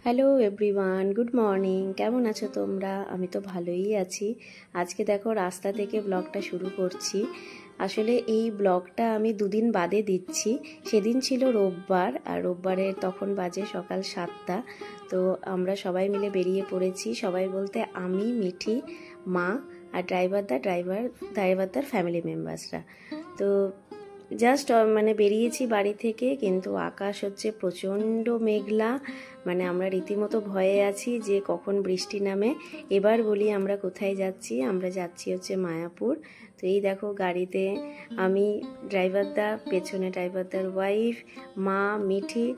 Hello everyone, good morning. কেমন আছো তোমরা? আমি তো ভালোই আছি। আজকে দেখো রাস্তা থেকে ব্লগটা শুরু করছি। আসলে এই ব্লগটা আমি দুদিন বাদে দিচ্ছি। সেদিন ছিল রোববার, আর রোববারে তখন বাজে সকাল 7টা। তো আমরা সবাই মিলে বেরিয়ে পড়েছি। সবাই বলতে আমি, মিঠি, মা আর ড্রাইভারদার ফ্যামিলি মেম্বার্সরা। তো জাস্ট মানে বেরিয়েছি বাড়ি থেকে, কিন্তু আকাশ হচ্ছে প্রচণ্ড মেঘলা। মানে আমরা রীতিমতো ভয়ে আছি যে কখন বৃষ্টি নামে। এবার বলি আমরা কোথায় যাচ্ছি। আমরা যাচ্ছি হচ্ছে মায়াপুর। তো এই দেখো গাড়িতে আমি, পেছনে ড্রাইভারদার ওয়াইফ, মা, মিঠি,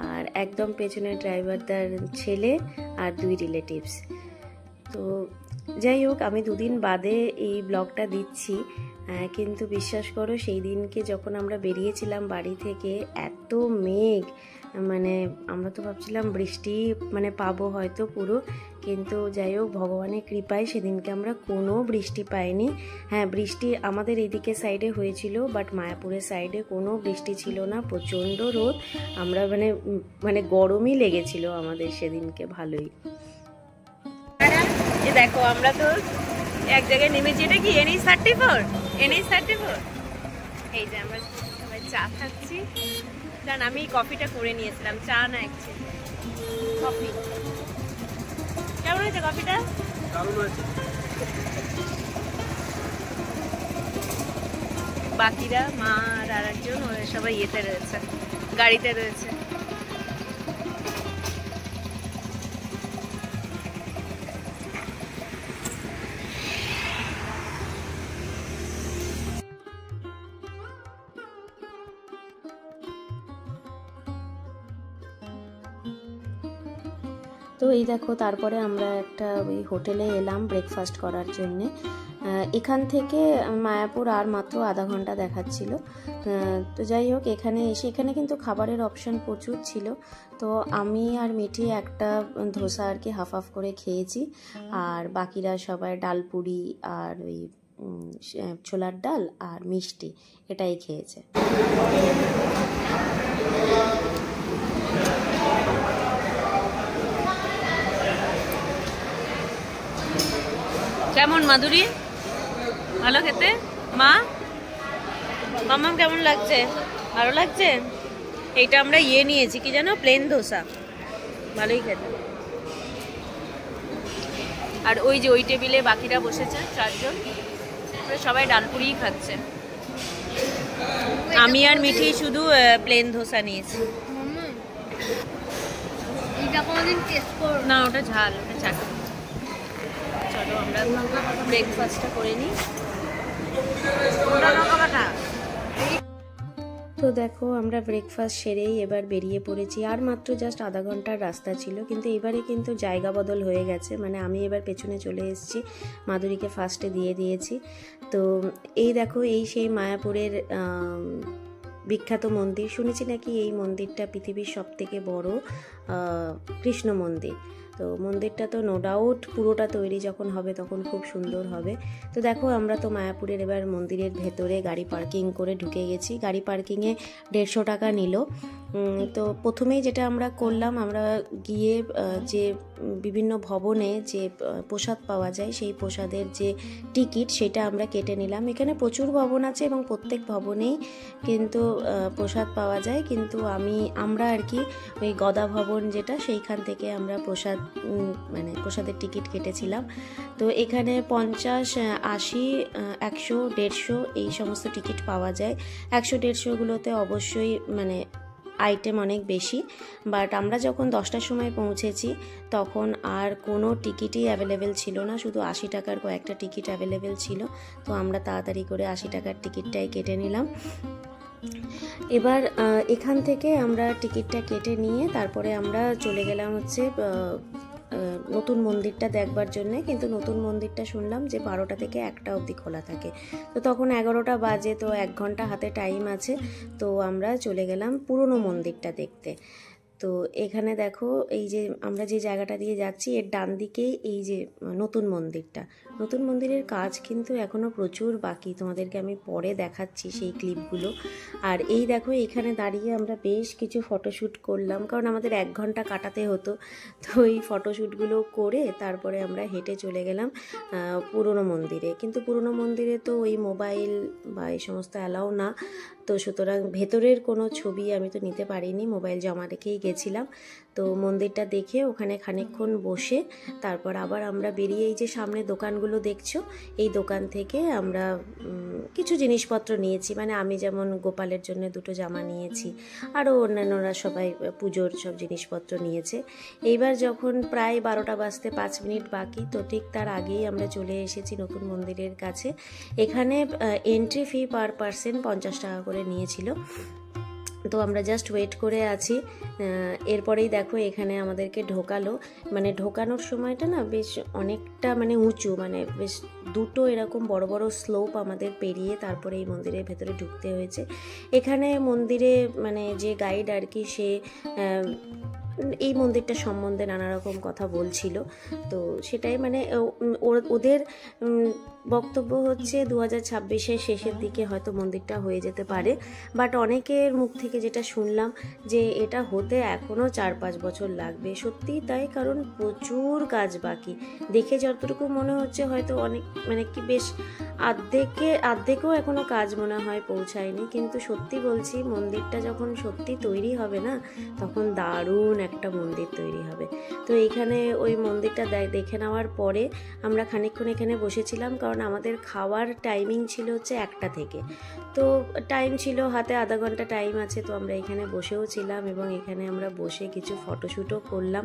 আর একদম পেছনে ড্রাইভারদার ছেলে আর 2 রিলেটিভস। তো যাই হোক, আমি দুদিন বাদে এই ব্লগটা দিচ্ছি। কিন্তু বিশ্বাস করো, সেই দিনকে যখন আমরা বেরিয়েছিলাম বাড়ি থেকে, এত মেঘ, মানে আমরা তো ভাবছিলাম বৃষ্টি মানে পাবো হয়তো পুরো। কিন্তু যাই হোক, ভগবানের কৃপায় সেদিনকে আমরা কোনো বৃষ্টি পাইনি। হ্যাঁ, বৃষ্টি আমাদের এদিকে সাইডে হয়েছিল, বাট মায়াপুরের সাইডে কোনো বৃষ্টি ছিল না। প্রচণ্ড রোদ। আমরা মানে গরমই লেগেছিল আমাদের সেদিনকে ভালোই। দেখো আমরা তো এক জায়গায় নেমেছি। এটা কি NH34? এই যে আমরা সবাই চা খাচ্ছি। জান, আমি কফিটা করে নিয়েছিলাম, চা না অ্যাকচুয়ালি কফি। কেমন হয়েছে কফিটা? দারুণ হয়েছে। বাকিরা, মা আর আরেকজন, ওরা সবাই ইয়েতে রয়েছে, গাড়িতে রয়েছে। তো এই দেখো, তারপরে আমরা একটা ওই হোটেলে এলাম ব্রেকফাস্ট করার জন্যে। এখান থেকে মায়াপুর আর মাত্র আধা ঘন্টা দেখাচ্ছিল। তো যাই হোক, এখানে কিন্তু খাবারের অপশন প্রচুর ছিল। তো আমি আর মিঠি একটা ধোসা আর কি হাফ করে খেয়েছি, আর বাকিরা সবাই ডালপুরি আর ওই ছোলার ডাল আর মিষ্টি এটাই খেয়েছে। কেমন মাধুরী? ভালো খেতে? মা, মাম্মাম কেমন লাগছে? ভালো লাগছে? এইটা আমরা নিয়েছি, কি জানো, প্লেন ধোসা। ভালোই খেতে। আর ওই যে ওই টেবিলে বাকিরা বসেছে 4 জন, সবাই ডালপুরিই খাচ্ছে। আমি আর মিঠি শুধু প্লেন ধোসা নিয়েছি। না, ওটা ঝাল, ওটা চাটনি। চলো আমরা ব্রেকফাস্টটা করে নিই। তো দেখো, আমরা ব্রেকফাস্ট সেরেই এবার বেরিয়ে পড়েছি। আর মাত্র জাস্ট আধা ঘন্টার রাস্তা ছিল, কিন্তু এবারে কিন্তু জায়গা বদল হয়ে গেছে। মানে আমি এবার পেছনে চলে এসেছি, মাধুরীকে ফার্স্টে দিয়ে দিয়েছি। তো এই দেখো, এই সেই মায়াপুরের বিখ্যাত মন্দির। শুনেছি নাকি এই মন্দিরটা পৃথিবীর সবথেকে বড় কৃষ্ণ মন্দির। তো মন্দিরটা তো নো ডাউট পুরোটা তৈরি যখন হবে তখন খুব সুন্দর হবে। তো দেখো, আমরা তো মায়াপুরের এবার মন্দিরের ভেতরে গাড়ি পার্কিং করে ঢুকে গেছি। গাড়ি পার্কিংয়ে 150 টাকা নিল। তো প্রথমেই যেটা আমরা করলাম, আমরা গিয়ে যে বিভিন্ন ভবনে যে প্রসাদ পাওয়া যায়, সেই প্রসাদের যে টিকিট সেটা আমরা কেটে নিলাম। এখানে প্রচুর ভবন আছে এবং প্রত্যেক ভবনেই কিন্তু প্রসাদ পাওয়া যায়, কিন্তু আমরা আর কি ওই গদা ভবন যেটা, সেইখান থেকে আমরা প্রসাদের টিকিট কেটেছিলাম। তো এখানে 50, 80, 100, 150 এই সমস্ত টিকিট পাওয়া যায়। 100-150গুলোতে অবশ্যই মানে আইটেম অনেক বেশি, বাট আমরা যখন 10টার সময় পৌঁছেছি তখন আর কোনো টিকিটই অ্যাভেলেবেল ছিল না, শুধু 80 টাকার কয়েকটা টিকিট অ্যাভেলেবেল ছিল। তো আমরা তাড়াতাড়ি করে 80 টাকার টিকিটটাই কেটে নিলাম। এবার এখান থেকে আমরা টিকিটটা কেটে নিয়ে তারপরে আমরা চলে গেলাম হচ্ছে নতুন মন্দিরটা দেখবার জন্য। কিন্তু নতুন মন্দিরটা শুনলাম যে 12টা থেকে 1টা অবধি খোলা থাকে। তো তখন 11টা বাজে, তো 1 ঘন্টা হাতে টাইম আছে। তো আমরা চলে গেলাম পুরনো মন্দিরটা দেখতে। তো এখানে দেখো এই যে আমরা যে জায়গাটা দিয়ে যাচ্ছি এর ডান দিকেই এই যে নতুন মন্দিরটা, নতুন মন্দিরের কাজ কিন্তু এখনও প্রচুর বাকি, তোমাদেরকে আমি পরে দেখাচ্ছি সেই ক্লিপগুলো। আর এই দেখো এখানে দাঁড়িয়ে আমরা বেশ কিছু ফটোশ্যুট করলাম, কারণ আমাদের 1 ঘন্টা কাটাতে হতো। তো এই ফটোশ্যুটগুলো করে তারপরে আমরা হেঁটে চলে গেলাম পুরনো মন্দিরে। কিন্তু পুরনো মন্দিরে তো ওই মোবাইল বা এই সমস্ত অ্যালাউ না, তো সুতরাং ভেতরের কোনো ছবি আমি তো নিতে পারিনি, মোবাইল জমা রেখেই গেছিলাম। তো মন্দিরটা দেখে ওখানে খানিকক্ষণ বসে তারপর আবার আমরা বেরিয়ে এই যে সামনে দোকানগুলো দেখছো, এই দোকান থেকে আমরা কিছু জিনিসপত্র নিয়েছি। মানে আমি যেমন গোপালের জন্য 2টো জামা নিয়েছি, আরও অন্যান্যরা সবাই পুজোর সব জিনিসপত্র নিয়েছে। এইবার যখন প্রায় 12টা বাজতে 5 মিনিট বাকি, তো ঠিক তার আগেই আমরা চলে এসেছি নতুন মন্দিরের কাছে। এখানে এন্ট্রি ফি পার পার্সন 50 টাকা করে নিয়েছিল। তো আমরা জাস্ট ওয়েট করে আছি। এরপরেই দেখো এখানে আমাদেরকে ঢোকালো। মানে ঢোকানোর সময়টা না বেশ অনেকটা মানে উঁচু, মানে বেশ 2টো এরকম বড় বড় স্লোপ আমাদের পেরিয়ে তারপরে এই মন্দিরের ভেতরে ঢুকতে হয়েছে। এখানে মন্দিরে মানে যে গাইড আর কি, সে এই মন্দিরটা সম্বন্ধে নানা রকম কথা বলছিল। তো সেটাই মানে ওদের বক্তব্য হচ্ছে 2026-এর শেষের দিকে হয়তো মন্দিরটা হয়ে যেতে পারে। বাট অনেকের মুখ থেকে যেটা শুনলাম যে এটা হতে এখনও 4-5 বছর লাগবে। সত্যিই তাই, কারণ প্রচুর কাজ বাকি। দেখে যতটুকু মনে হচ্ছে হয়তো অনেক মানে কি বেশ আর্ধেকেও এখনও কাজ মনে হয় পৌঁছায়নি। কিন্তু সত্যি বলছি, মন্দিরটা যখন সত্যি তৈরি হবে না, তখন দারুণ একটা মন্দির তৈরি হবে। তো এইখানে ওই মন্দিরটা দেখে নেওয়ার পরে আমরা খানিকক্ষণ এখানে বসেছিলাম, কারণ আমাদের খাওয়ার টাইমিং ছিল হচ্ছে 1টা থেকে। তো টাইম ছিল হাতে, আধা ঘন্টা টাইম আছে। তো আমরা এখানে বসেও ছিলাম এবং এখানে আমরা বসে কিছু ফটোশ্যুটও করলাম।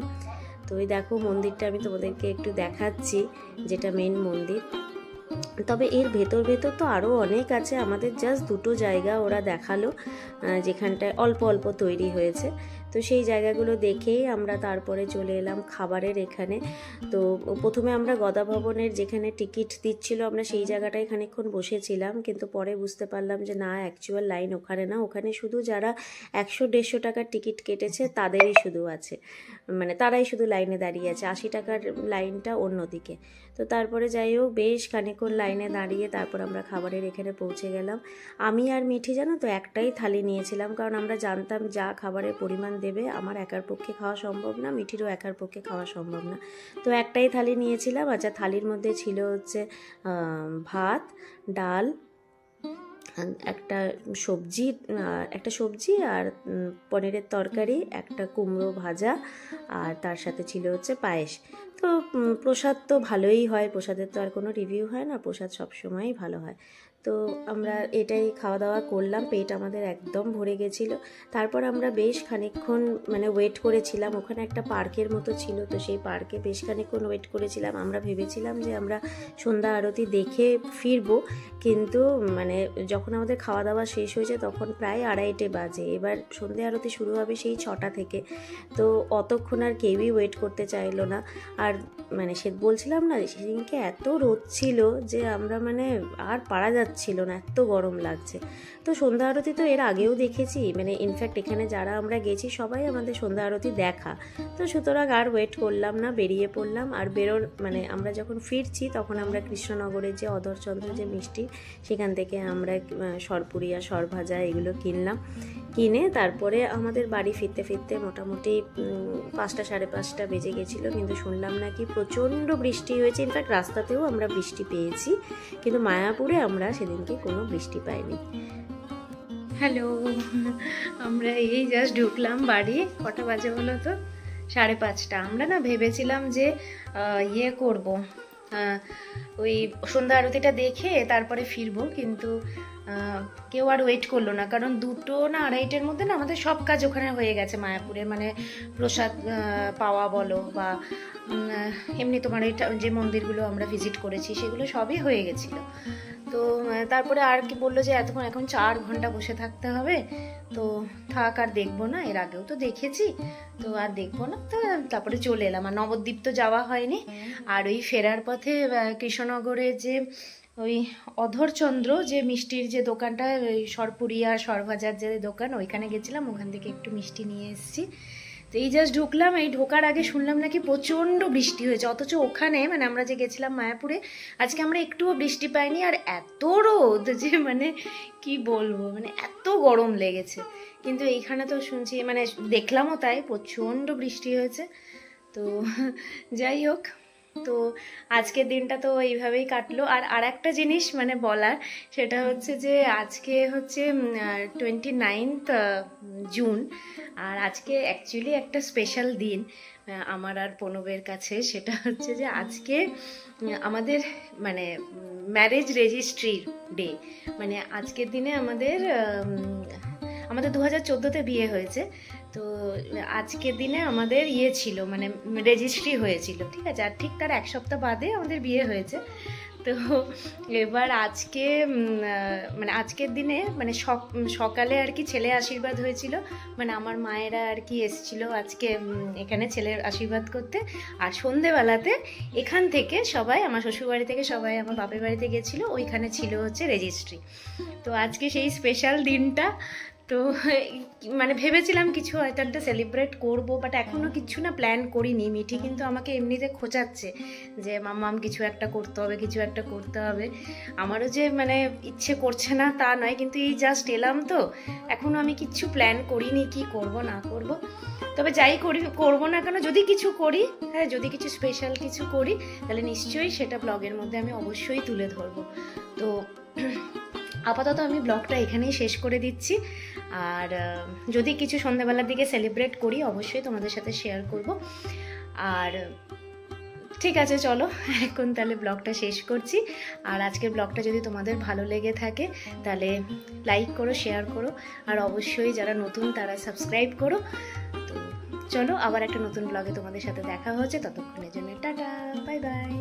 তো ওই দেখো মন্দিরটা আমি তোমাদেরকে একটু দেখাচ্ছি, যেটা মেন মন্দির। তবে এর ভেতর তো আরও অনেক আছে। আমাদের জাস্ট 2টো জায়গা ওরা দেখালো যেখানটায় অল্প অল্প তৈরি হয়েছে। তো সেই জায়গাগুলো দেখেই আমরা তারপরে চলে এলাম খাবারের এখানে। তো প্রথমে আমরা গদা ভবনের যেখানে টিকিট দিচ্ছিল আমরা সেই জায়গাটায় খানিকক্ষণ বসেছিলাম, কিন্তু পরে বুঝতে পারলাম যে না, অ্যাকচুয়াল লাইন ওখানে না, ওখানে শুধু যারা 100-150 টাকার টিকিট কেটেছে তাদেরই শুধু আছে, মানে তারাই শুধু লাইনে দাঁড়িয়ে আছে। 80 টাকার লাইনটা অন্যদিকে। তো তারপরে যাই হোক বেশ খানিকক্ষণ লাইনে দাঁড়িয়ে তারপর আমরা খাবারের এখানে পৌঁছে গেলাম। আমি আর মিঠি জানো তো একটাই থালি নিয়েছিলাম, কারণ আমরা জানতাম যা খাবারের পরিমাণ দেবে আমার একার পক্ষে খাওয়া সম্ভব না, মিঠিরও একার পক্ষে খাওয়া সম্ভব না। তো একটাই থালি নিয়েছিলাম। আচ্ছা, থালির মধ্যে ছিল হচ্ছে ভাত, ডাল, একটা সবজি আর পনিরের তরকারি, একটা কুমড়ো ভাজা, আর তার সাথে ছিল হচ্ছে পায়েস। তো প্রসাদ তো ভালোই হয়, প্রসাদের তো আর কোনো রিভিউ হয় না, প্রসাদ সবসময়ই ভালো হয়। তো আমরা এটাই খাওয়া দাওয়া করলাম, পেট আমাদের একদম ভরে গেছিলো। তারপর আমরা বেশ খানিকক্ষণ মানে ওয়েট করেছিলাম। ওখানে একটা পার্কের মতো ছিল, তো সেই পার্কে বেশ খানিকক্ষণ ওয়েট করেছিলাম। আমরা ভেবেছিলাম যে আমরা সন্ধ্যা আরতি দেখে ফিরবো, কিন্তু মানে যখন আমাদের খাওয়া দাওয়া শেষ হয়েছে তখন প্রায় 2:30 বাজে। এবার সন্ধ্যা আরতি শুরু হবে সেই 6টা থেকে। তো অতক্ষণ আর কেউই ওয়েট করতে চাইলো না। আর মানে সে বলছিলাম না, সেদিনকে এত রোদ ছিল যে আমরা মানে আর পারা যাচ্ছিল না, এত গরম লাগছে। তো সন্ধ্যা আরতি তো এর আগেও দেখেছি, মানে ইনফ্যাক্ট এখানে যারা আমরা গেছি সবাই আমাদের সন্ধ্যা আরতি দেখা। তো সুতরাং আর ওয়েট করলাম না, বেরিয়ে পড়লাম। আর মানে আমরা যখন ফিরছি তখন আমরা কৃষ্ণনগরের যে অধরচন্দ্র যে মিষ্টি, সেখান থেকে আমরা সরপুরি আর সরভাজা এগুলো কিনে তারপরে আমাদের বাড়ি ফিরতে মোটামুটি 5টা 5:30 বেজে গেছিলো। কিন্তু শুনলাম নাকি প্রচণ্ড বৃষ্টি হয়েছে, ইনফ্যাক্ট রাস্তাতেও আমরা বৃষ্টি পেয়েছি, কিন্তু মায়াপুরে আমরা সেদিনকে কোনো বৃষ্টি পাইনি। হ্যালো, আমরা এই জাস্ট ঢুকলাম বাড়ি। কটা বাজে বলো তো? 5:30। আমরা না ভেবেছিলাম যে ইয়ে করব, ওই সন্ধ্যা আরতিটা দেখে তারপরে ফিরবো, কিন্তু কেউ আর ওয়েট করলো না, কারণ 2টো না 2:30-এর মধ্যে না আমাদের সব কাজ ওখানে হয়ে গেছে মায়াপুরে। মানে প্রসাদ পাওয়া বলো বা এমনি তোমার যে মন্দিরগুলো আমরা ভিজিট করেছি সেগুলো সবই হয়ে গেছিলো। তো তারপরে আর কি বললো যে এখন 4 ঘন্টা বসে থাকতে হবে। তো থাক, আর দেখবো না, এর আগেও তো দেখেছি, তো আর দেখবো না। তো তারপরে চলে এলাম। আর নবদ্বীপ তো যাওয়া হয়নি। আর ওই ফেরার পথে কৃষ্ণনগরে যে ওই অধরচন্দ্র যে মিষ্টির যে দোকানটা, ওই সরপুরি আর সরভাজার যে দোকান, ওইখানে গেছিলাম, ওখান থেকে একটু মিষ্টি নিয়ে এসেছি। তো এই জাস্ট ঢুকলাম, এই ঢোকার আগে শুনলাম নাকি প্রচণ্ড বৃষ্টি হয়েছে, অথচ ওখানে মানে আমরা যে গেছিলাম মায়াপুরে আজকে আমরা একটুও বৃষ্টি পাইনি, আর এত রোদ যে মানে কি বলবো, মানে এত গরম লেগেছে। কিন্তু এইখানে তো শুনছি, মানে দেখলামও তাই, প্রচণ্ড বৃষ্টি হয়েছে। তো যাই হোক, তো আজকের দিনটা তো এইভাবেই কাটলো। আর একটা জিনিস মানে বলার, সেটা হচ্ছে যে আজকে হচ্ছে 29 জুন, আর আজকে অ্যাকচুয়ালি একটা স্পেশাল দিন আমার আর প্রণবের কাছে। সেটা হচ্ছে যে আজকে আমাদের মানে ম্যারেজ রেজিস্ট্রির ডে। মানে আজকের দিনে আমাদের 2014-তে বিয়ে হয়েছে, তো আজকের দিনে আমাদের ইয়ে ছিল, মানে রেজিস্ট্রি হয়েছিল, ঠিক আছে। আর ঠিক তার এক সপ্তাহ বাদে আমাদের বিয়ে হয়েছে। তো এবার আজকে মানে আজকের দিনে মানে সকালে আর কি ছেলে আশীর্বাদ হয়েছিল, মানে আমার মায়েরা আর কি এসেছিল আজকে এখানে ছেলের আশীর্বাদ করতে। আর সন্ধেবেলাতে এখান থেকে সবাই, আমার শ্বশুরবাড়ি থেকে সবাই আমার বাপের বাড়িতে গেছিলো, ওইখানে ছিল হচ্ছে রেজিস্ট্রি। তো আজকে সেই স্পেশাল দিনটা, তো মানে ভেবেছিলাম কিছু হয়তো একটা সেলিব্রেট করবো, বাট এখনও কিছু না প্ল্যান করিনি। মিঠি কিন্তু আমাকে এমনিতে খোঁচাচ্ছে যে মাম্মাম কিছু একটা করতে হবে, কিছু একটা করতে হবে। আমারও যে মানে ইচ্ছে করছে না তা নয়, কিন্তু এই জাস্ট এলাম তো, এখনও আমি কিচ্ছু প্ল্যান করিনি কি করব না করব। তবে যাই করি করবো না কেন, যদি কিছু করি, হ্যাঁ যদি কিছু স্পেশাল কিছু করি, তাহলে নিশ্চয়ই সেটা ব্লগের মধ্যে আমি অবশ্যই তুলে ধরবো। তো আপাতত আমি ব্লগটা এখানেই শেষ করে দিচ্ছি। আর যদি কিছু সন্ধ্যাবেলার দিকে সেলিব্রেট করি অবশ্যই তোমাদের সাথে শেয়ার করব। আর ঠিক আছে, চলো এখন তাহলে ব্লগটা শেষ করছি। আর আজকের ব্লগটা যদি তোমাদের ভালো লেগে থাকে তাহলে লাইক করো, শেয়ার করো, আর অবশ্যই যারা নতুন তারা সাবস্ক্রাইব করো। তো চলো, আবার একটা নতুন ব্লগে তোমাদের সাথে দেখা হচ্ছে, ততক্ষণের জন্য টাটা, বাই বাই।